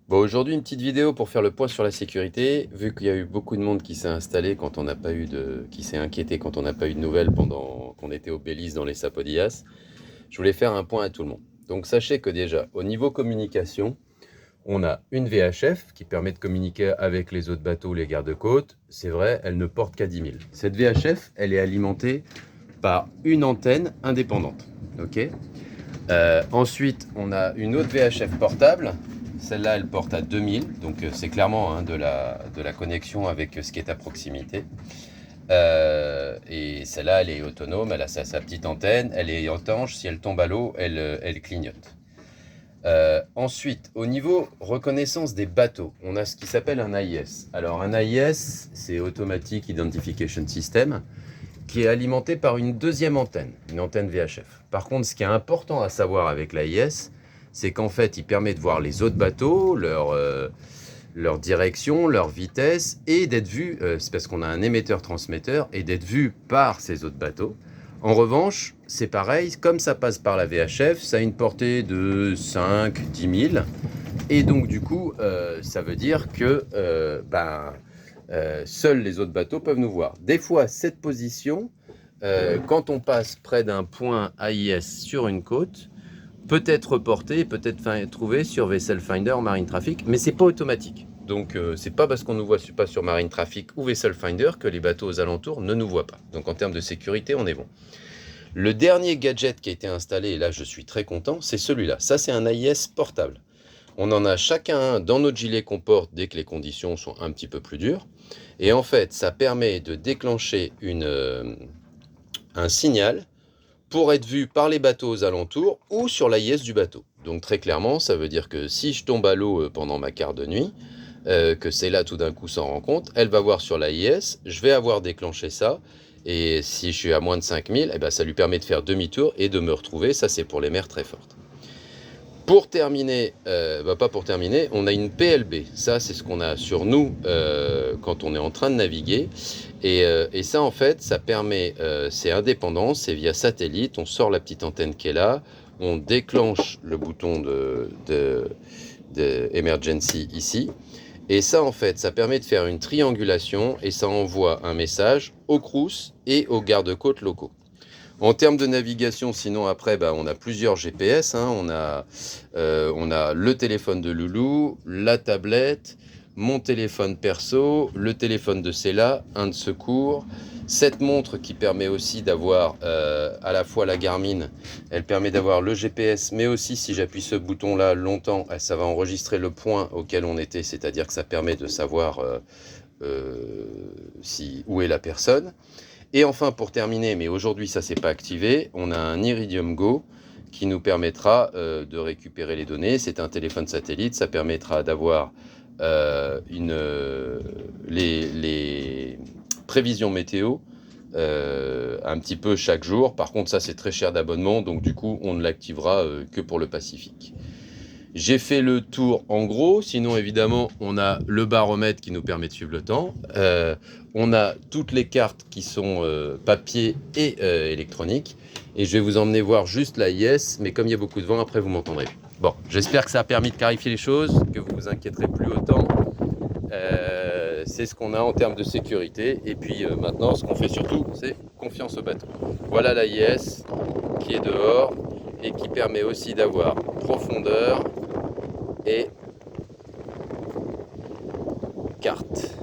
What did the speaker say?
Bon, aujourd'hui, une petite vidéo pour faire le point sur la sécurité. Vu qu'il y a eu beaucoup de monde qui s'est installé quand on n'a pas eu qui s'est inquiété quand on n'a pas eu de nouvelles pendant qu'on était au Belize dans les Sapodias, je voulais faire un point à tout le monde. Donc, sachez que déjà, au niveau communication, on a une VHF qui permet de communiquer avec les autres bateaux, les gardes-côtes. C'est vrai, elle ne porte qu'à 10 000. Cette VHF, elle est alimentée par une antenne indépendante. Ok. Ensuite, on a une autre VHF portable. Celle-là, elle porte à 2000, donc c'est clairement de la connexion avec ce qui est à proximité. Et celle-là, elle est autonome, elle a sa petite antenne, elle est étanche, si elle tombe à l'eau, elle clignote. Ensuite, au niveau reconnaissance des bateaux, on a ce qui s'appelle un AIS. Alors un AIS, c'est Automatic Identification System, qui est alimenté par une deuxième antenne, une antenne VHF. Par contre, ce qui est important à savoir avec l'AIS, c'est qu'en fait, il permet de voir les autres bateaux, leur direction, leur vitesse, et d'être vu, c'est parce qu'on a un émetteur-transmetteur, et d'être vu par ces autres bateaux. En revanche, c'est pareil, comme ça passe par la VHF, ça a une portée de 5-10 000, et donc du coup, ça veut dire que seuls les autres bateaux peuvent nous voir. Des fois, cette position, quand on passe près d'un point AIS sur une côte, peut être reporté, peut être trouvé sur Vessel Finder, Marine Traffic, mais c'est pas automatique. Donc c'est pas parce qu'on ne nous voit pas sur Marine Traffic ou Vessel Finder que les bateaux aux alentours ne nous voient pas. Donc en termes de sécurité, on est bon. Le dernier gadget qui a été installé, et là je suis très content, c'est celui-là. Ça, c'est un AIS portable. On en a chacun dans notre gilet qu'on porte dès que les conditions sont un petit peu plus dures. Et en fait, ça permet de déclencher un signal pour être vu par les bateaux aux alentours ou sur l'AIS du bateau. Donc très clairement, ça veut dire que si je tombe à l'eau pendant ma quart de nuit, que c'est là tout d'un coup s'en rend compte, elle va voir sur l'AIS, je vais avoir déclenché ça, et si je suis à moins de 5000, ça lui permet de faire demi-tour et de me retrouver. Ça, c'est pour les mers très fortes. Pour terminer, pas pour terminer, on a une PLB. Ça, c'est ce qu'on a sur nous quand on est en train de naviguer. Et ça, en fait, ça permet, c'est indépendant, c'est via satellite. On sort la petite antenne qui est là, on déclenche le bouton de emergency ici. Et ça, en fait, ça permet de faire une triangulation et ça envoie un message aux CROUS et aux gardes-côtes locaux. En termes de navigation, sinon après, on a plusieurs GPS. On a le téléphone de Loulou, la tablette, mon téléphone perso, le téléphone de Céla, un de secours. Cette montre qui permet aussi d'avoir à la fois la Garmin, elle permet d'avoir le GPS, mais aussi si j'appuie ce bouton-là longtemps, ça va enregistrer le point auquel on était, c'est-à-dire que ça permet de savoir où est la personne. Et enfin, pour terminer, mais aujourd'hui ça s'est pas activé, on a un Iridium Go qui nous permettra de récupérer les données. C'est un téléphone satellite, ça permettra d'avoir les prévisions météo un petit peu chaque jour. Par contre, ça c'est très cher d'abonnement, donc du coup on ne l'activera que pour le Pacifique. J'ai fait le tour en gros, sinon évidemment on a le baromètre qui nous permet de suivre le temps, on a toutes les cartes qui sont papier et électronique, et je vais vous emmener voir juste l'AIS, mais comme il y a beaucoup de vent, après vous m'entendrez. Bon, j'espère que ça a permis de clarifier les choses, que vous vous inquiéterez plus autant. C'est ce qu'on a en termes de sécurité, et puis maintenant ce qu'on fait surtout c'est confiance au bateau. Voilà l'AIS qui est dehors et qui permet aussi d'avoir profondeur et carte.